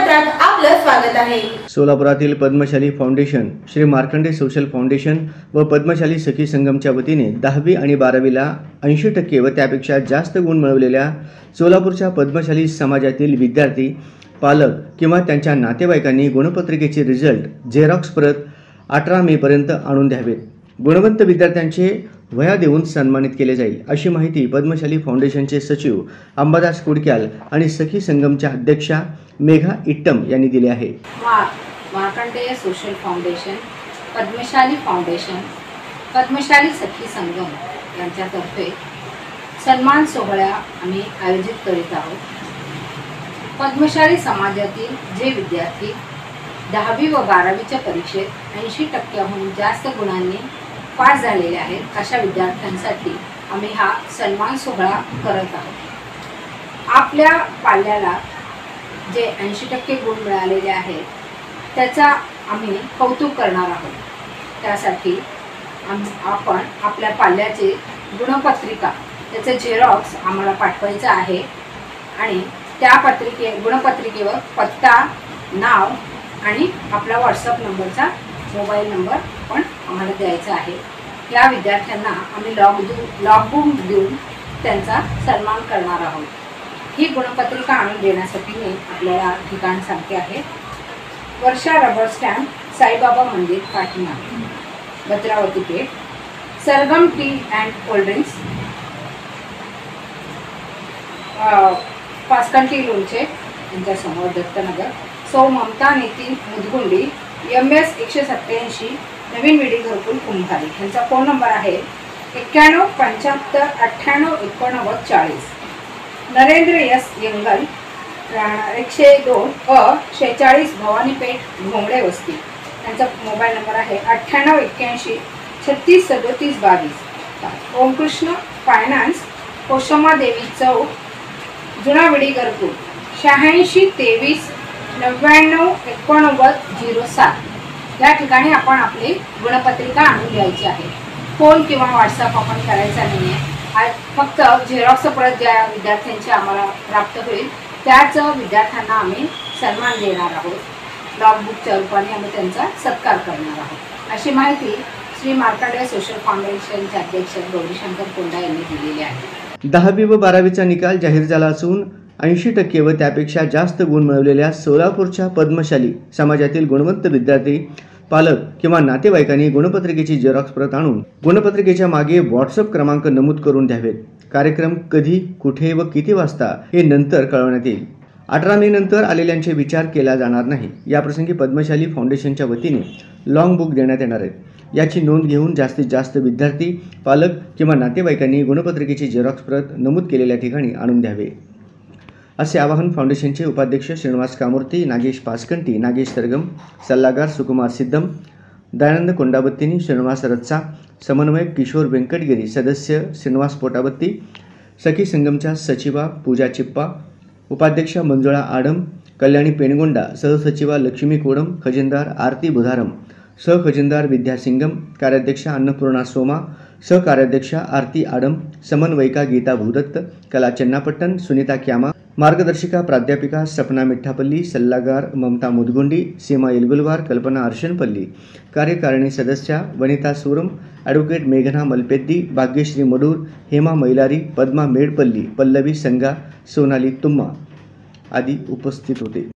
बातमीपत्रात आपलं स्वागत आहे। सोलापुरातील Padmashali foundation, Shri Markande social foundation व पद्मशाली सखी संगमच्या वतीने 10वी आणि 12वीला 80% व त्यापेक्षा जास्त गुण मिळवलेल्या सोलापूरच्या पद्मशाली समाजातील विद्यार्थी, पालक किंवा त्यांच्या नातेवाईकांनी गुणपत्रिकेचे रिझल्ट झेरॉक्स प्रत 18 मे पर्यंत आणून द्यावेत। गुणवंत विद्यार्थ्यांचे वह्या देऊन सन्मानित केले जाईल, अशी माहिती पद्मशाली फाउंडेशनचे सचिव अंबादास कुडक्याल आणि सखी संगमच्या अध्यक्षा मेघा इट्टम यांनी दिले आहे। Markandeya social foundation, Padmashali foundation, Padmashali Sakhi Sangam यांच्यातर्फे सन्मान सोहळा आम्ही आयोजित करीत आहोत। पद्मशाली समाजातील जे विद्यार्थी 10वी व 12वीच्या परीक्षेत 80%हून जास्त गुणांनी पास झालेले आहेत, अशा विद्यार्थ्यांसाठी आम्ही हा सन्मान सोहळा करत आहोत। आपल्या पाल्याला जे 80% गुण मिळालेले आहेत त्याचा आम्ही कौतुक करणार आहोत। त्यासाठी आपण आपल्या पाल्याचे गुणपत्रिका त्याचे झेरॉक्स आम्हाला पाठवायचं आहे आणि त्या गुणपत्रिकेवर पत्ता, नाव आणि आपला व्हॉट्सअप नंबरचा मोबाईल नंबर पण आम्हाला द्यायचा आहे। या विद्यार्थ्यांना आम्ही लॉगबुक देऊन त्यांचा सन्मान करणार आहोत। ही गुणपत्रिका आणून देण्यासाठी मी आपल्याला ठिकाण सांगते आहे। वर्षा रबर स्टॅम्प, साईबाबा मंदिर, पाठीमागे, भद्रावती पेठ, सरगम टी अँड कोल्ड ड्रिंक्स, पाचकंटी लोणचे यांच्यासमोर, दत्तनगर, सौ ममता नितीन मुदगुंडी, MS 187, नवीन विडी घरकुल, कुंभारी। यांचा फोन नंबर आहे 91 75 98 89 40। नरेंद्र S यंगल, 102 46 भवानीपेठ, घोंगडे वस्ती। यांचा मोबाईल नंबर आहे 98 81 36 37 22। ओमकृष्ण फायनान्स, कोशमा देवी चौक, जुना विडी घरकुल, 86 23 99 89 07। या ठिकाणी आपण आपली गुणपत्रिका आणून द्यायची आहे। फोन किंवा व्हॉट्सअप आपण करायचा नाही आहे। फक्त झेरॉक्स प्रत ज्या विद्यार्थ्यांची आम्हाला प्राप्त होईल त्याच विद्यार्थ्यांना आम्ही सन्मान देणार आहोत। लॉगबुकच्या रूपाने आम्ही त्यांचा सत्कार करणार आहोत, अशी माहिती श्री मार्कंडेय सोशल फाउंडेशनचे अध्यक्ष गौरीशंकर कोंडा यांनी दिलेली आहे। 10वी व 12वीचा निकाल जाहीर झाला असून 80% व त्यापेक्षा जास्त गुण मिळवलेल्या सोलापूरच्या पद्मशाली समाजातील गुणवंत विद्यार्थी, पालक किंवा नातेवाईकांनी गुणपत्रिकेची झेरॉक्स प्रत आणून गुणपत्रिकेच्या मागे व्हॉट्सअप क्रमांक नमूद करून द्यावेत। कार्यक्रम कधी, कुठे व किती वाजता हे नंतर कळवण्यात येईल। 18 मे नंतर आलेल्यांचे विचार केला जाणार नाही। याप्रसंगी पद्मशाली फाउंडेशनच्या वतीने लॉंग बुक देण्यात येणार आहेत। याची नोंद घेऊन जास्तीत जास्त विद्यार्थी, पालक किंवा नातेवाईकांनी गुणपत्रिकेची झेरॉक्स प्रत नमूद केलेल्या ठिकाणी आणून द्यावे, असे आवाहन फाउंडेशनचे उपाध्यक्ष श्रीनिवास कामूर्ती, नागेश पाचकंटी, नागेश सरगम, सल्लागार सुकुमार सिद्धम, दयानंद कोंडाबत्तीनी, श्रीनिवास रत्सा, समन्वयक किशोर वेंकटगिरी, सदस्य श्रीनिवास पोटाबत्ती, सखी संगमच्या सचिवा पूजा चिप्पा, उपाध्यक्ष मंजुळा आडम, कल्याणी पेणगोंडा, सहसचिवा लक्ष्मी कोडम, खजिनदार आरती बुधारम, सहखजिनदार विद्या सिंगम, कार्याध्यक्षा अन्नपूर्णा सोमा, सहकार्याध्यक्षा आरती आडम, समन्वयिका गीता भूदत्त, कला चन्नापट्टन, सुनीता क्यामा, मार्गदर्शिका प्राध्यापिका सपना मिठ्ठापल्ली, सल्लागार ममता मुदगुंडी, सीमा येलगुलवार, कल्पना अर्शनपल्ली, कार्यकारिणी सदस्या वनिता सुरम, ॲडव्होकेट मेघना मलपेद्दी, भाग्यश्री मडूर, हेमा मैलारी, पद्मा मेडपल्ली, पल्लवी संगा, सोनाली तुम्मा आदी उपस्थित होते।